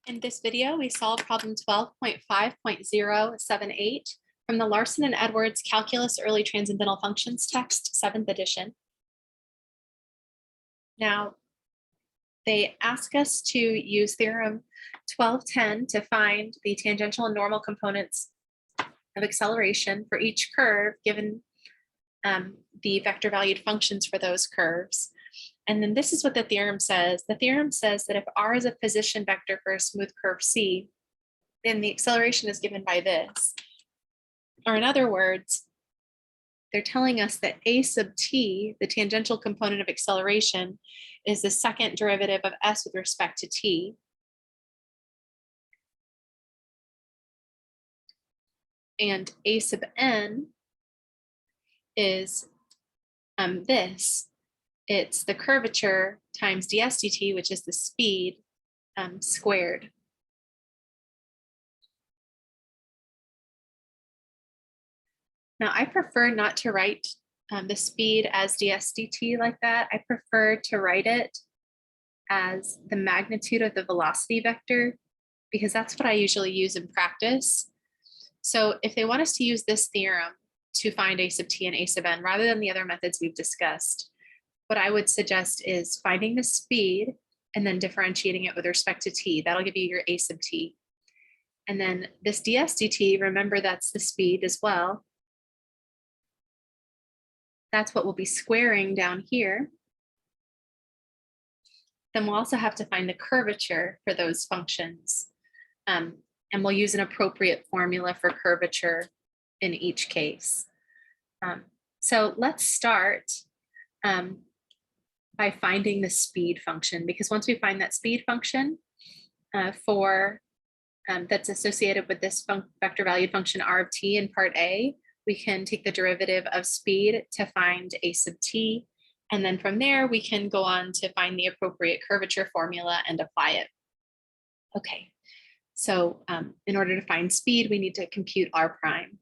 In this video, we solve problem 12.5.078 from the Larson and Edwards Calculus Early Transcendental Functions text, 7th edition. Now, they ask us to use Theorem 1210 to find the tangential and normal components of acceleration for each curve given the vector valued functions for those curves. And then this is what the theorem says. The theorem says that if R is a position vector for a smooth curve C, then the acceleration is given by this. Or in other words, they're telling us that A sub t, the tangential component of acceleration, is the second derivative of s with respect to t. And A sub n is this. It's the curvature times ds dt, which is the speed squared. Now, I prefer not to write the speed as ds dt like that. I prefer to write it as the magnitude of the velocity vector, because that's what I usually use in practice. So if they want us to use this theorem to find a sub t and a sub n, rather than the other methods we've discussed, what I would suggest is finding the speed and then differentiating it with respect to t. That'll give you your a sub t. And then this ds dt, remember that's the speed as well. That's what we'll be squaring down here. Then we'll also have to find the curvature for those functions. And we'll use an appropriate formula for curvature in each case. So let's start by finding the speed function, because once we find that speed function that's associated with this vector valued function r of t in part A, we can take the derivative of speed to find a sub t. And then from there, we can go on to find the appropriate curvature formula and apply it. Okay, so in order to find speed, we need to compute r prime.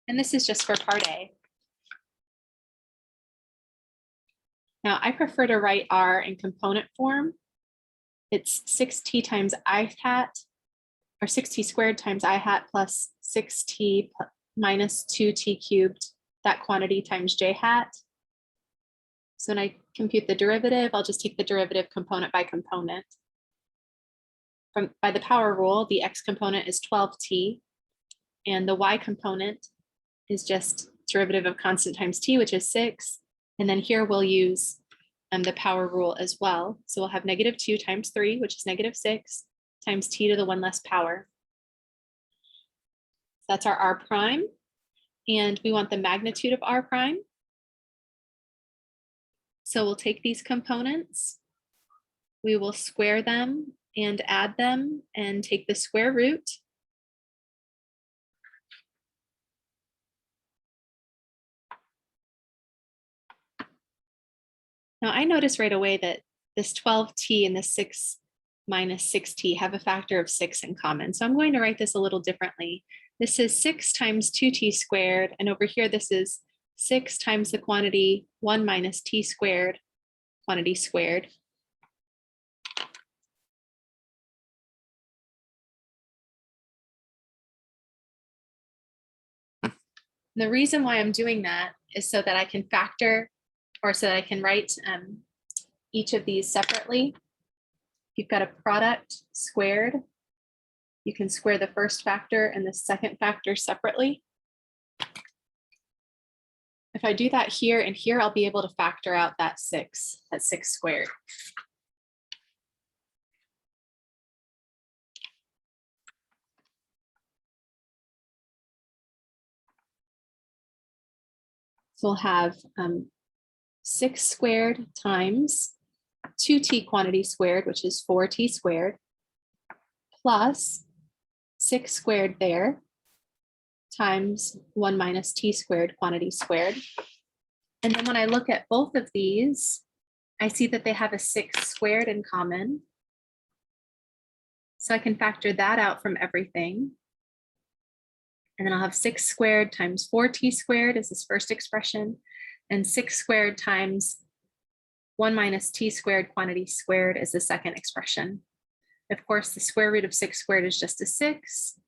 And this is just for part A. Now, I prefer to write r in component form. It's 6t times I hat, or 6t squared times I hat plus 6t minus 2t cubed, that quantity times j hat. So when I compute the derivative, I'll just take the derivative component by component. By the power rule, the x component is 12t, and the y component is just derivative of constant times t, which is 6. And then here we'll use the power rule as well. So we'll have -2 times 3, which is -6, times t to the 1 less power. That's our r prime. And we want the magnitude of r prime. So we'll take these components, we will square them and add them and take the square root. Now I notice right away that this 12t and the 6 minus 6t have a factor of 6 in common. So I'm going to write this a little differently. This is 6 times 2t squared, and over here this is 6 times the quantity 1 minus t squared, quantity squared. And the reason why I'm doing that is so that I can factor, or so that I can write each of these separately. You've got a product squared. You can square the first factor and the second factor separately. If I do that here and here, I'll be able to factor out that 6 squared. So we'll have 6 squared times 2t quantity squared, which is 4t squared, plus 6 squared there, times 1 minus t squared quantity squared. And then when I look at both of these, I see that they have a 6 squared in common. So I can factor that out from everything. And then I'll have 6 squared times 4t squared is this first expression, and 6 squared times 1 minus t squared quantity squared is the second expression. Of course, the square root of 6 squared is just a 6.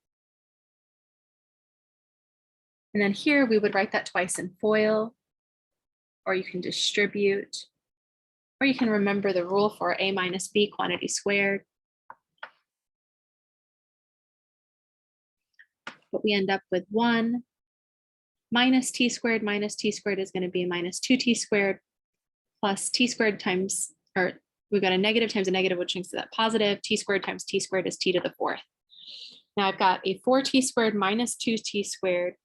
And then here we would write that twice in FOIL, or you can distribute, or you can remember the rule for a minus b quantity squared. But we end up with 1 minus t squared is going to be minus 2t squared plus t squared times, or we've got a negative times a negative, which makes that positive. T squared times t squared is t to the 4th. Now I've got a 4t squared minus 2t squared.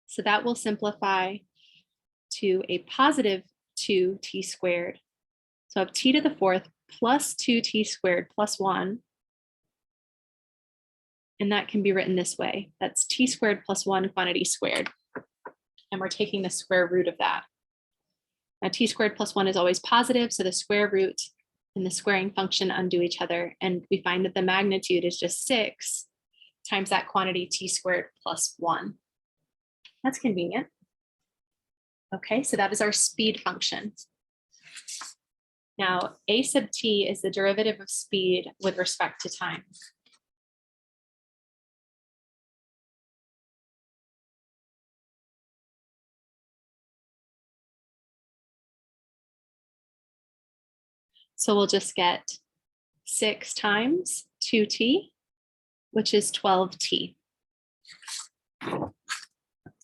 So that will simplify to a positive 2t squared. So I have t to the 4th plus 2t squared plus 1. And that can be written this way. That's t squared plus 1 quantity squared. And we're taking the square root of that. Now t squared plus 1 is always positive, so the square root and the squaring function undo each other. And we find that the magnitude is just 6 times that quantity t squared plus 1. That's convenient. Okay, so that is our speed function. Now, a sub t is the derivative of speed with respect to time. So we'll just get 6 times 2t, which is 12t.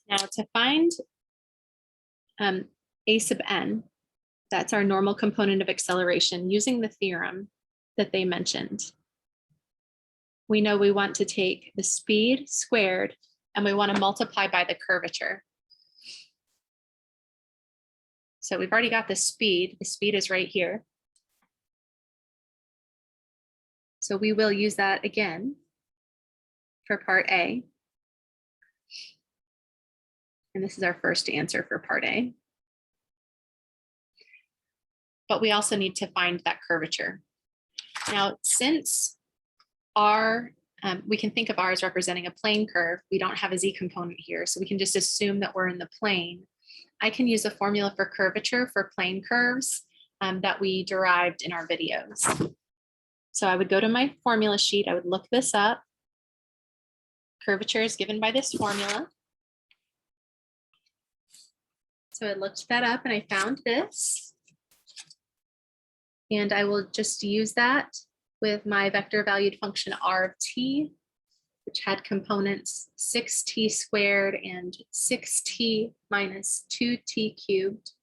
Now to find a sub n, that's our normal component of acceleration using the theorem that they mentioned. We know we want to take the speed squared and we want to multiply by the curvature. So we've already got the speed. The speed is right here. So we will use that again for part A. And this is our first answer for part A. But we also need to find that curvature. Now, since R, we can think of R as representing a plane curve, we don't have a z component here, so we can just assume that we're in the plane. I can use a formula for curvature for plane curves that we derived in our videos. So I would go to my formula sheet, I would look this up. Curvature is given by this formula. So I looked that up and I found this. And I will just use that with my vector valued function r of t, which had components 6t squared and 6t minus 2t cubed.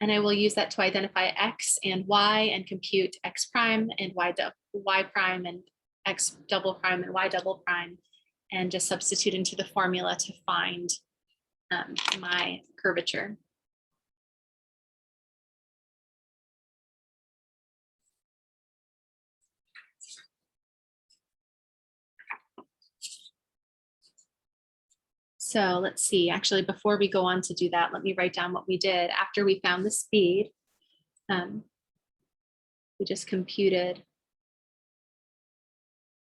And I will use that to identify x and y and compute x prime and y prime and x double prime and y double prime, and just substitute into the formula to find my curvature. So let's see, actually, before we go on to do that, let me write down what we did. After we found the speed, we just computed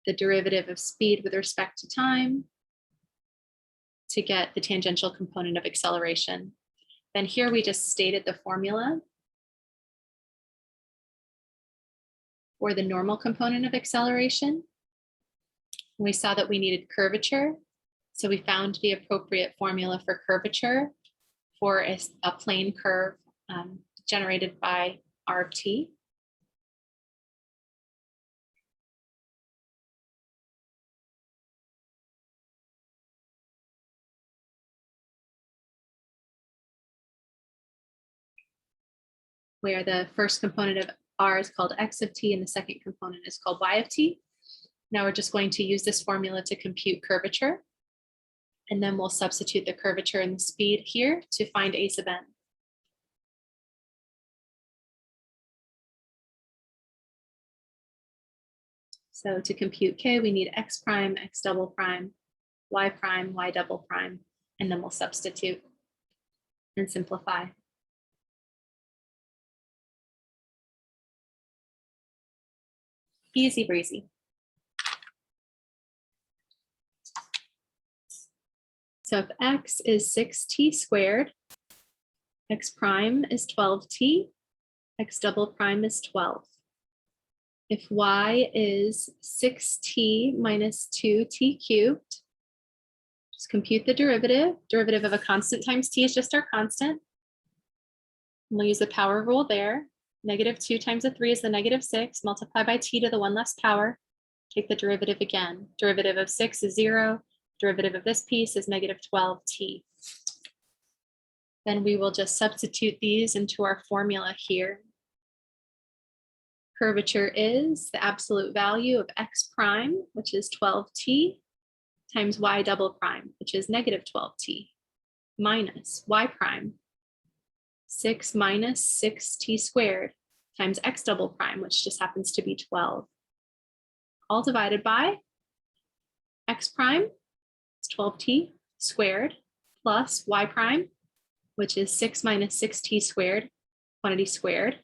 the derivative of speed with respect to time to get the tangential component of acceleration. Then here we just stated the formula for the normal component of acceleration. We saw that we needed curvature. So we found the appropriate formula for curvature for a plane curve generated by r of t. Where the first component of r is called x of t and the second component is called y of t. Now we're just going to use this formula to compute curvature. And then we'll substitute the curvature and the speed here to find a sub n. So to compute k, we need x prime, x double prime, y double prime, and then we'll substitute and simplify. Easy breezy. So if x is 6t squared X prime is 12t, X double prime is 12. If Y is 6t minus 2t cubed, just compute the derivative. Derivative of a constant times t is just our constant. And we'll use the power rule there. -2 times the 3 is the -6. Multiply by t to the 1 less power. Take the derivative again. Derivative of 6 is 0. Derivative of this piece is -12t. Then we will just substitute these into our formula here. Curvature is the absolute value of x prime, which is 12t, times y double prime, which is -12t, minus y prime, 6 minus 6t squared, times x double prime, which just happens to be 12. All divided by x prime, it's 12t squared, plus y prime, which is 6 minus 6t squared, quantity squared,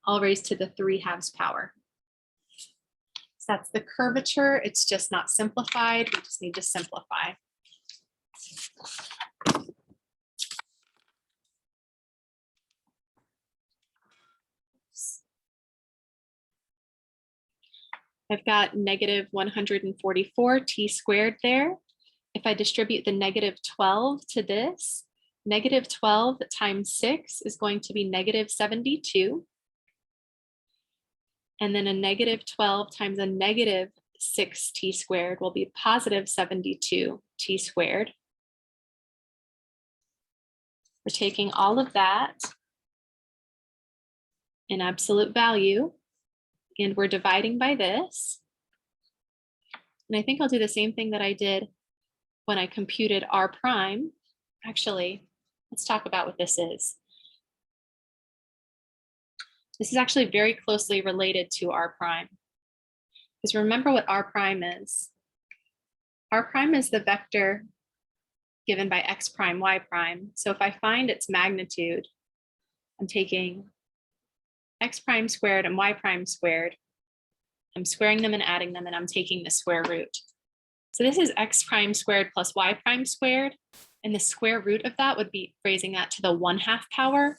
all raised to the 3/2 power. So that's the curvature. It's just not simplified. We just need to simplify. I've got -144t squared there. If I distribute the -12 to this, -12 times 6 is going to be -72. And then a -12 times a -6t squared will be +72t squared. We're taking all of that in absolute value, and we're dividing by this. And I think I'll do the same thing that I did when I computed r prime. Actually, let's talk about what this is. This is actually very closely related to r prime. Because remember what r prime is. R prime is the vector given by x prime, y prime. So if I find its magnitude, I'm taking x prime squared and y prime squared. I'm squaring them and adding them, and I'm taking the square root. So this is x prime squared plus y prime squared. And the square root of that would be raising that to the 1/2 power.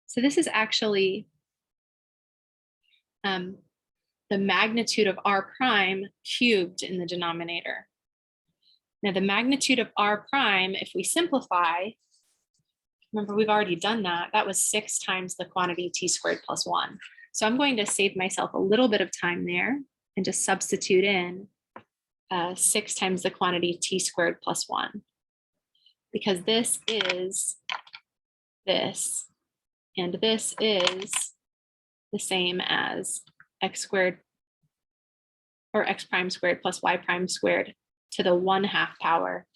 So this is actually the magnitude of r prime cubed in the denominator. Now the magnitude of r prime, if we simplify, remember we've already done that, that was 6 times the quantity t squared plus 1. So I'm going to save myself a little bit of time there and just substitute in 6 times the quantity t squared plus 1. Because this is this. And this is the same as x squared or x prime squared plus y prime squared to the 1/2 power.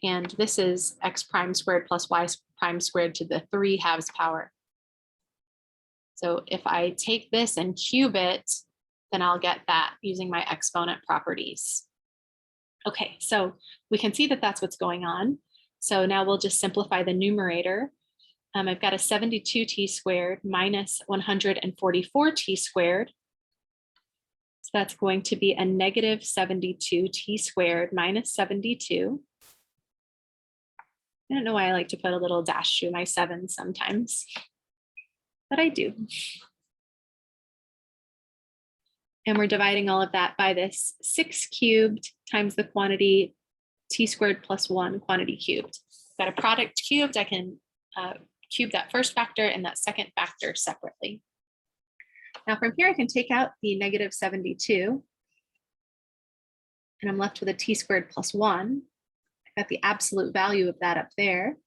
And this is x prime squared plus y prime squared to the 3/2 power. So if I take this and cube it, then I'll get that using my exponent properties. Okay, so we can see that that's what's going on. So now we'll just simplify the numerator. I've got a 72t squared minus 144t squared. So that's going to be a -72t squared minus 72. I don't know why I like to put a little dash through my 7 sometimes, but I do. And we're dividing all of that by this 6 cubed times the quantity t squared plus 1 quantity cubed. Got a product cubed, I can cube that first factor and that second factor separately. Now from here, I can take out the -72, and I'm left with a t squared plus 1. I've got the absolute value of that up there.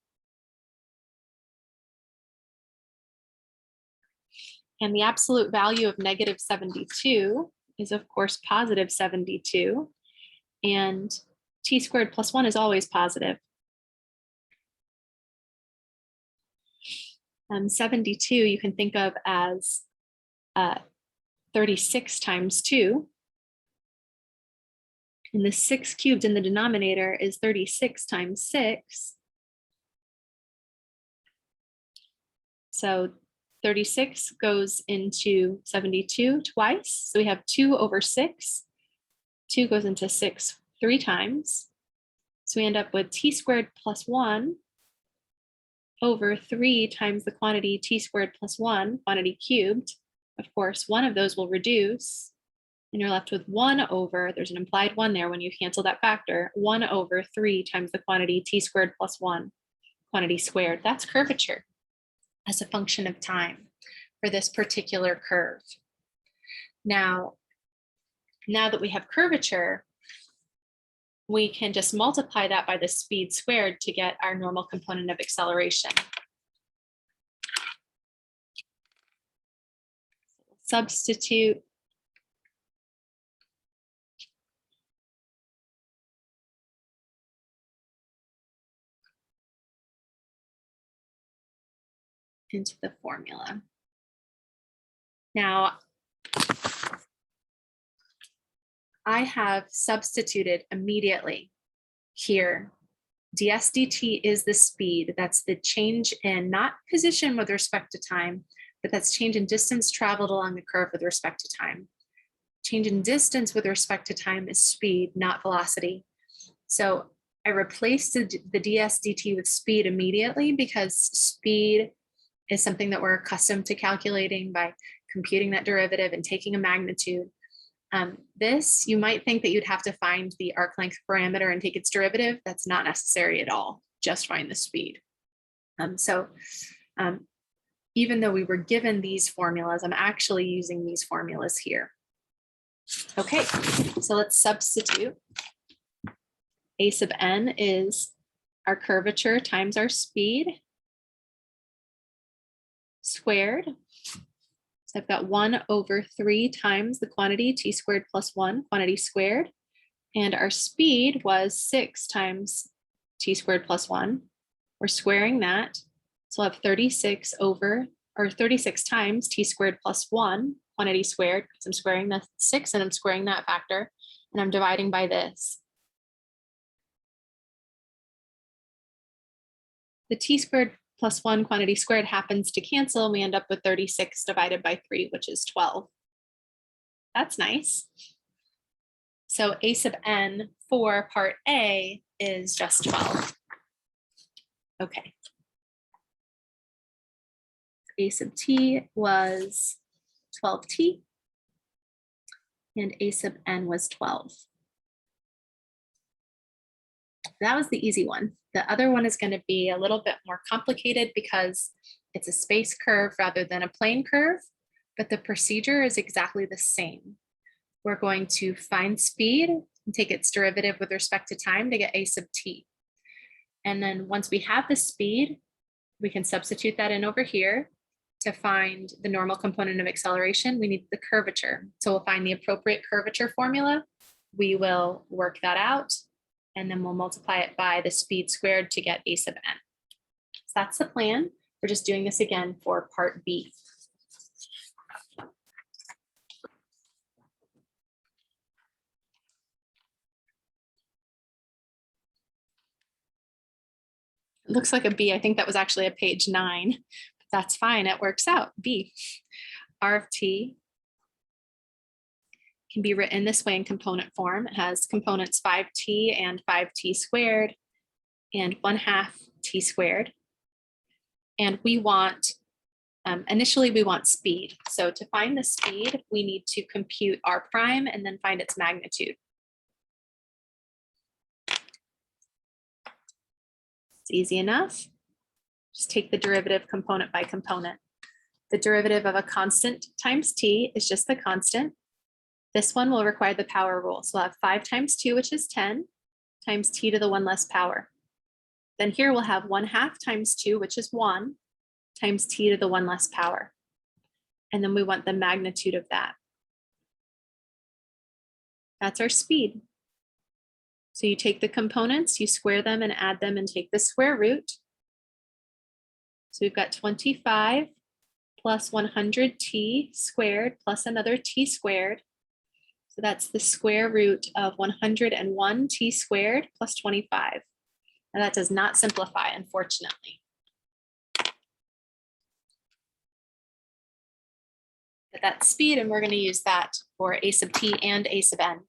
And the absolute value of -72 is, of course, +72. And t squared plus 1 is always positive. 72 you can think of as 36 times 2. And the 6 cubed in the denominator is 36 times 6. So 36 goes into 72 twice. So we have 2/6. 2 goes into 6 3 times. So we end up with t squared plus 1 over 3 times the quantity t squared plus 1, quantity cubed. Of course, one of those will reduce, and you're left with 1 over, there's an implied 1 there when you cancel that factor, 1 over 3 times the quantity t squared plus 1, quantity squared. That's curvature as a function of time for this particular curve. Now that we have curvature, we can just multiply that by the speed squared to get our normal component of acceleration. Substitute into the formula. Now, I have substituted immediately here. ds dt is the speed. That's the change in not position with respect to time, but that's change in distance traveled along the curve with respect to time. Change in distance with respect to time is speed, not velocity. So I replaced the ds dt with speed immediately because speed is something that we're accustomed to calculating by computing that derivative and taking a magnitude. This, you might think that you'd have to find the arc length parameter and take its derivative. That's not necessary at all. Just find the speed. Even though we were given these formulas, I'm actually using these formulas here. Okay, so let's substitute. A sub n is our curvature times our speed squared. So I've got 1 over 3 times the quantity t squared plus 1, quantity squared. And our speed was 6 times t squared plus 1. We're squaring that. So I'll have 36 times t squared plus 1, quantity squared, because I'm squaring the 6 and I'm squaring that factor, and I'm dividing by this. The t squared plus 1 quantity squared happens to cancel, and we end up with 36 divided by 3, which is 12. That's nice. So a sub n for part A is just 12. Okay. A sub t was 12t, and a sub n was 12. That was the easy one. The other one is going to be a little bit more complicated because it's a space curve rather than a plane curve, but the procedure is exactly the same. We're going to find speed and take its derivative with respect to time to get a sub t. And then once we have the speed, we can substitute that in over here. To find the normal component of acceleration, we need the curvature. So we'll find the appropriate curvature formula. We will work that out, and then we'll multiply it by the speed squared to get a sub n. So that's the plan. We're just doing this again for part B. It looks like a B. I think that was actually a page 9. That's fine, it works out. B, R of t can be written this way in component form. It has components 5t and 5t squared and 1/2 t squared. And we want, initially we want speed. So to find the speed, we need to compute r prime and then find its magnitude. It's easy enough. Just take the derivative component by component. The derivative of a constant times t is just the constant. This one will require the power rule. So we'll have 5 times 2, which is 10, times t to the 1 less power. Then here we'll have 1/2 times 2, which is 1, times t to the 1 less power. And then we want the magnitude of that. That's our speed. So you take the components, you square them and add them and take the square root. So we've got 25 plus 100t squared plus another t squared. So that's the square root of 101t squared plus 25. And that does not simplify, unfortunately. But that's speed, and we're going to use that for a sub t and a sub n.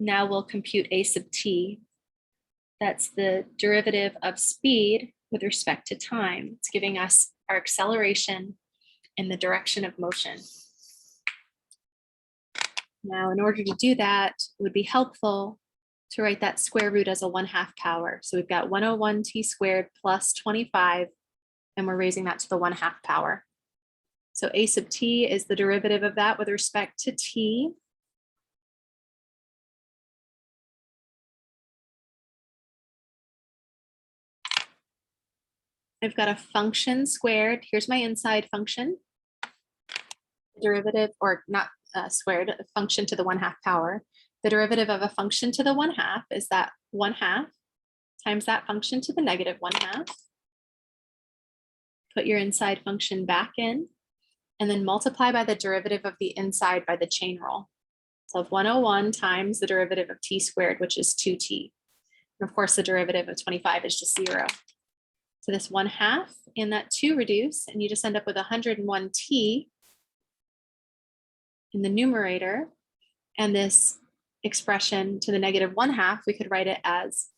Now we'll compute a sub t. That's the derivative of speed with respect to time. It's giving us our acceleration in the direction of motion. Now, in order to do that, it would be helpful to write that square root as a 1/2 power. So we've got 101 t squared plus 25, and we're raising that to the 1/2 power. So a sub t is the derivative of that with respect to t. I've got a function squared. Here's my inside function. Derivative, or not squared, a function to the 1/2 power. The derivative of a function to the 1/2 is that 1/2 times that function to the negative 1/2. Put your inside function back in, and then multiply by the derivative of the inside by the chain rule. So 101 times the derivative of t squared, which is 2t. And of course, the derivative of 25 is just 0. So this 1/2 and that 2 reduce, and you just end up with 101t in the numerator. And this expression to the negative 1/2, we could write it as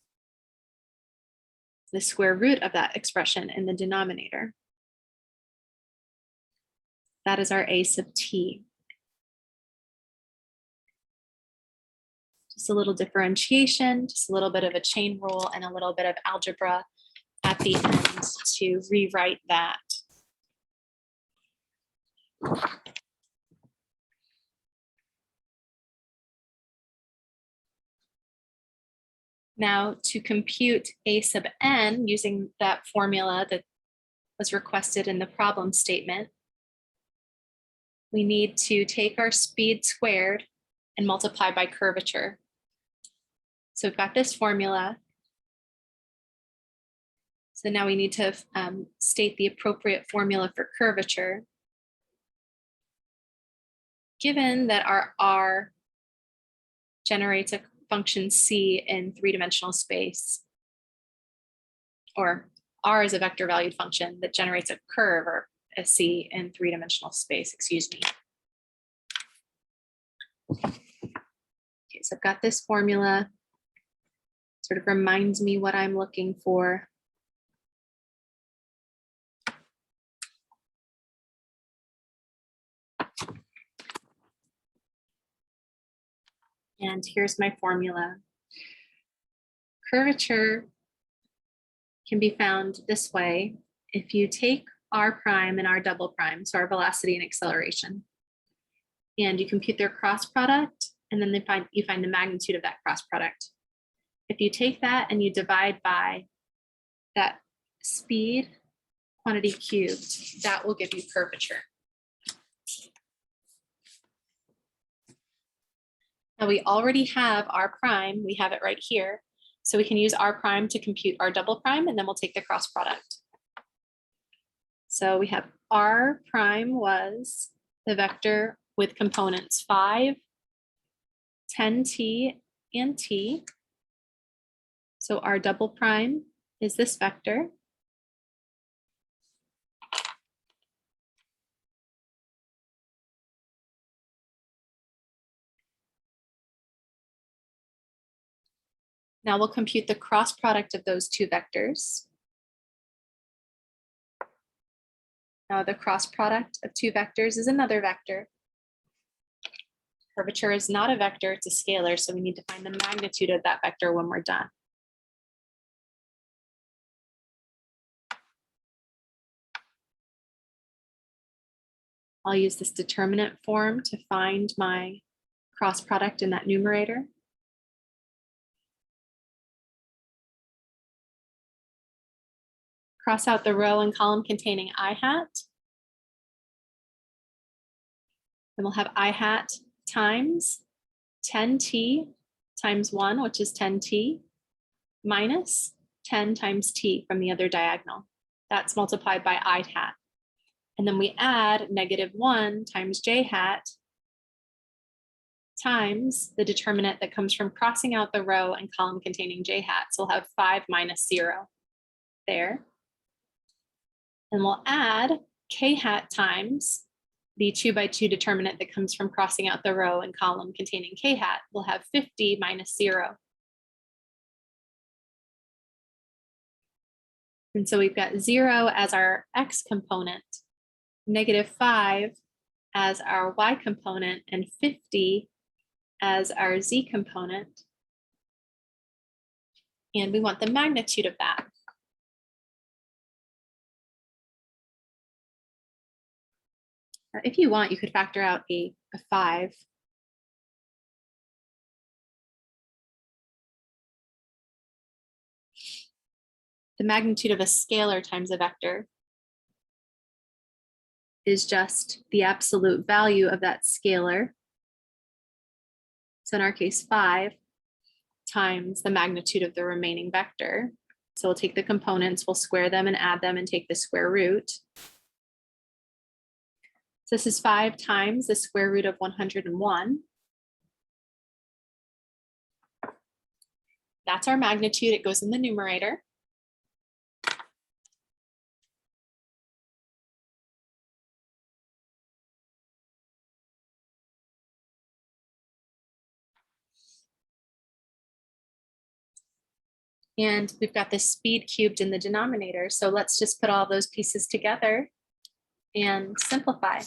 the square root of that expression in the denominator. That is our a sub t. Just a little differentiation, just a little bit of a chain rule, and a little bit of algebra at the end to rewrite that. Now, to compute a sub n using that formula that was requested in the problem statement, we need to take our speed squared and multiply by curvature. So we've got this formula. So now we need to state the appropriate formula for curvature. Given that our r generates a function c in 3-dimensional space, or r is a vector valued function that generates a curve, or a c in 3-dimensional space, excuse me. Okay, so I've got this formula, sort of reminds me what I'm looking for. And here's my formula. Curvature can be found this way. If you take r prime and r double prime, so our velocity and acceleration, and you compute their cross product, and then you find the magnitude of that cross product. If you take that and you divide by that speed quantity cubed, that will give you curvature. Now we already have r prime, we have it right here. So we can use r prime to compute r double prime, and then we'll take the cross product. So we have r prime was the vector with components 5, 10t, and t. So r double prime is this vector. Now we'll compute the cross product of those two vectors. Now the cross product of two vectors is another vector. Curvature is not a vector, it's a scalar, so we need to find the magnitude of that vector when we're done. I'll use this determinant form to find my cross product in that numerator. Cross out the row and column containing I hat. Then we'll have I hat times 10t times 1, which is 10t, minus 10 times t from the other diagonal. That's multiplied by I hat. And then we add -1 times j hat times the determinant that comes from crossing out the row and column containing j hat. So we'll have 5 minus 0 there. And we'll add k hat times the 2 by 2 determinant that comes from crossing out the row and column containing k hat. We'll have 50 minus 0. And so we've got 0 as our x component, -5 as our y component, and 50 as our z component. And we want the magnitude of that. If you want, you could factor out a 5. The magnitude of a scalar times a vector is just the absolute value of that scalar. So in our case, 5 times the magnitude of the remaining vector. So we'll take the components, we'll square them and add them and take the square root. So this is 5 times the square root of 101. That's our magnitude. It goes in the numerator. And we've got the speed cubed in the denominator. So let's just put all those pieces together and simplify.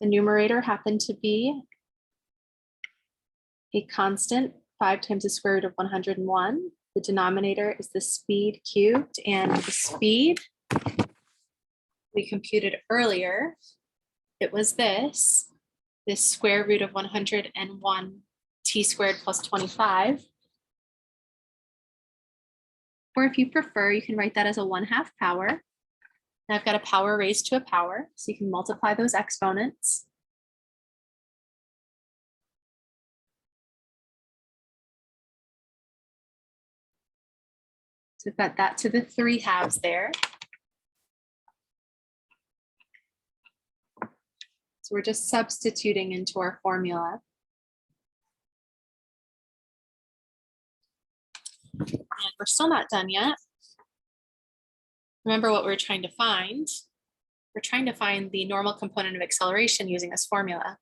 The numerator happened to be a constant, 5 times the square root of 101. The denominator is the speed cubed, and the speed we computed earlier, it was this square root of 101 t squared plus 25. Or if you prefer, you can write that as a 1/2 power. Now I've got a power raised to a power, so you can multiply those exponents. So we've got that to the 3/2 there. So we're just substituting into our formula. And we're still not done yet. Remember what we're trying to find. We're trying to find the normal component of acceleration using this formula.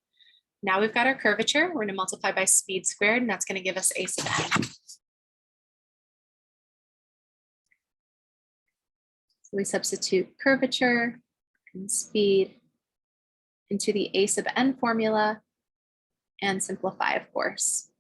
Now we've got our curvature. We're going to multiply by speed squared, and that's going to give us a sub n. So we substitute curvature and speed into the a sub n formula and simplify, of course.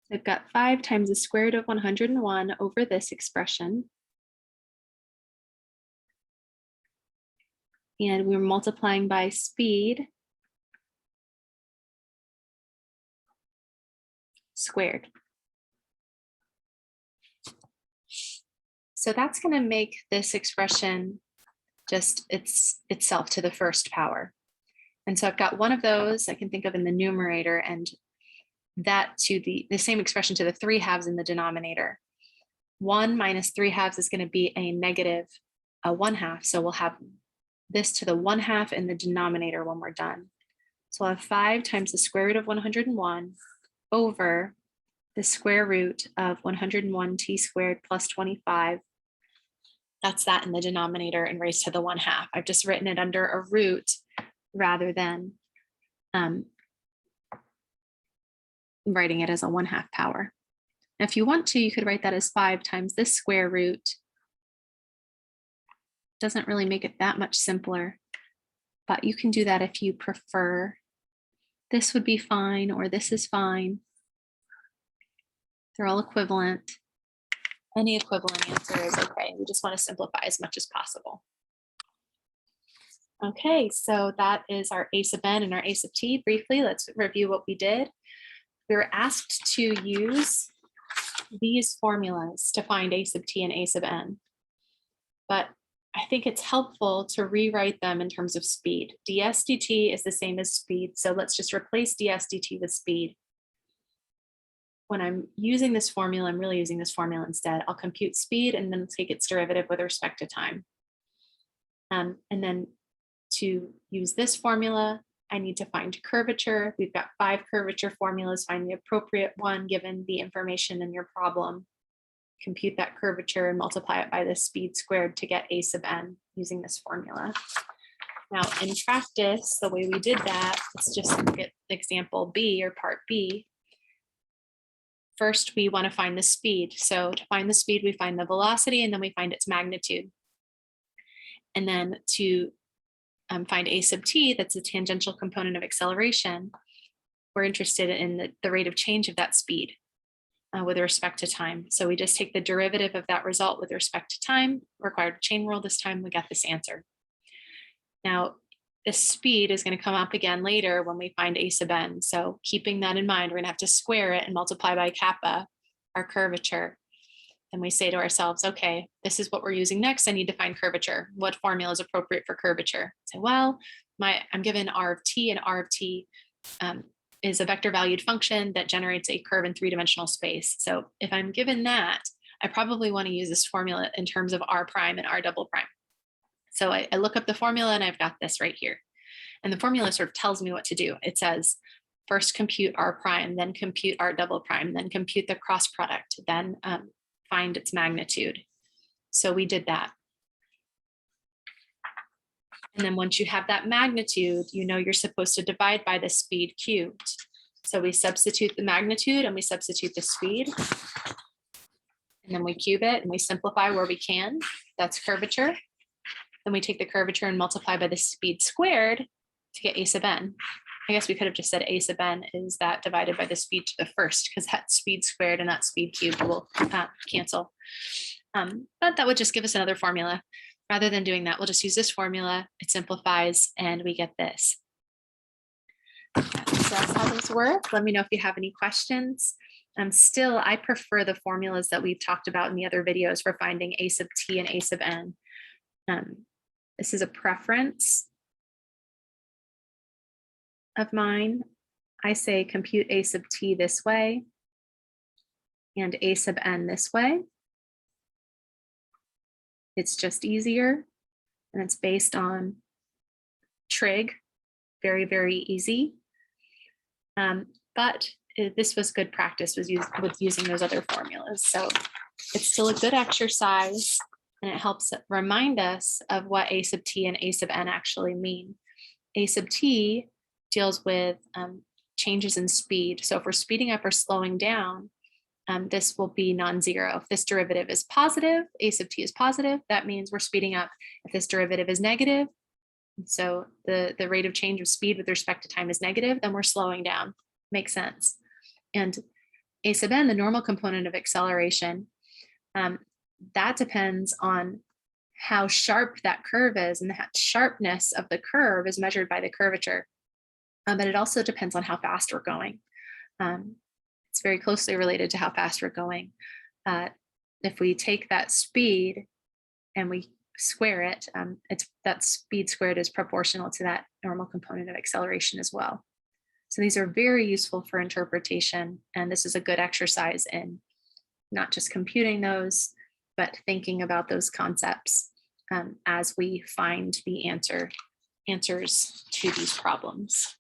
I've got 5 times the square root of 101 over this expression. And we're multiplying by speed squared. So that's going to make this expression just itself to the first power. And so I've got one of those I can think of in the numerator, and that to the same expression to the 3/2 in the denominator. 1 minus 3/2 is going to be a negative 1/2. So we'll have this to the 1/2 in the denominator when we're done. So I'll have 5 times the square root of 101 over the square root of 101 t squared plus 25. That's that in the denominator and raised to the 1/2. I've just written it under a root rather than writing it as a 1/2 power. Now, if you want to, you could write that as 5 times this square root. Doesn't really make it that much simpler, but you can do that if you prefer. This would be fine, or this is fine. They're all equivalent. Any equivalent answer is okay. We just want to simplify as much as possible. Okay, so that is our a sub n and our a sub t. Briefly, let's review what we did. We were asked to use these formulas to find a sub t and a sub n. But I think it's helpful to rewrite them in terms of speed. ds dt is the same as speed. So let's just replace ds dt with speed. When I'm using this formula, I'm really using this formula instead. I'll compute speed and then take its derivative with respect to time. And then to use this formula, I need to find curvature. We've got 5 curvature formulas. Find the appropriate one given the information in your problem. Compute that curvature and multiply it by the speed squared to get a sub n using this formula. Now, in practice, the way we did that, let's just look at example B or part B. First, we want to find the speed. So to find the speed, we find the velocity and then we find its magnitude. And then to find a sub t, that's the tangential component of acceleration, we're interested in the rate of change of that speed with respect to time. So we just take the derivative of that result with respect to time, required chain rule this time, we got this answer. Now, this speed is going to come up again later when we find a sub n. So keeping that in mind, we're going to have to square it and multiply by kappa, our curvature. And we say to ourselves, okay, this is what we're using next. I need to find curvature. What formula is appropriate for curvature? Say, well, I'm given r of t, and r of t is a vector valued function that generates a curve in 3-dimensional space. So if I'm given that, I probably want to use this formula in terms of r prime and r double prime. So I look up the formula and I've got this right here. And the formula sort of tells me what to do. It says, first compute r prime, then compute r double prime, then compute the cross product, then find its magnitude. So we did that. And then once you have that magnitude, you know you're supposed to divide by the speed cubed. So we substitute the magnitude and we substitute the speed. And then we cube it and we simplify where we can. That's curvature. Then we take the curvature and multiply by the speed squared to get a sub n. I guess we could have just said a sub n is that divided by the speed to the first, because that speed squared and that speed cubed will cancel. But that would just give us another formula. Rather than doing that, we'll just use this formula. It simplifies and we get this. So that's how this works. Let me know if you have any questions. Still, I prefer the formulas that we've talked about in the other videos for finding a sub t and a sub n. This is a preference of mine. I say compute a sub t this way and a sub n this way. It's just easier, and it's based on trig, very, very easy. But this was good practice with using those other formulas. So it's still a good exercise, and it helps remind us of what a sub t and a sub n actually mean. A sub t deals with changes in speed. So if we're speeding up or slowing down, this will be non-zero. If this derivative is positive, a sub t is positive, that means we're speeding up. If this derivative is negative, so the rate of change of speed with respect to time is negative, then we're slowing down. Makes sense. And a sub n, the normal component of acceleration, that depends on how sharp that curve is, and the sharpness of the curve is measured by the curvature. But it also depends on how fast we're going. It's very closely related to how fast we're going. If we take that speed and we square it, that speed squared is proportional to that normal component of acceleration as well. So these are very useful for interpretation, and this is a good exercise in not just computing those, but thinking about those concepts as we find the answers to these problems.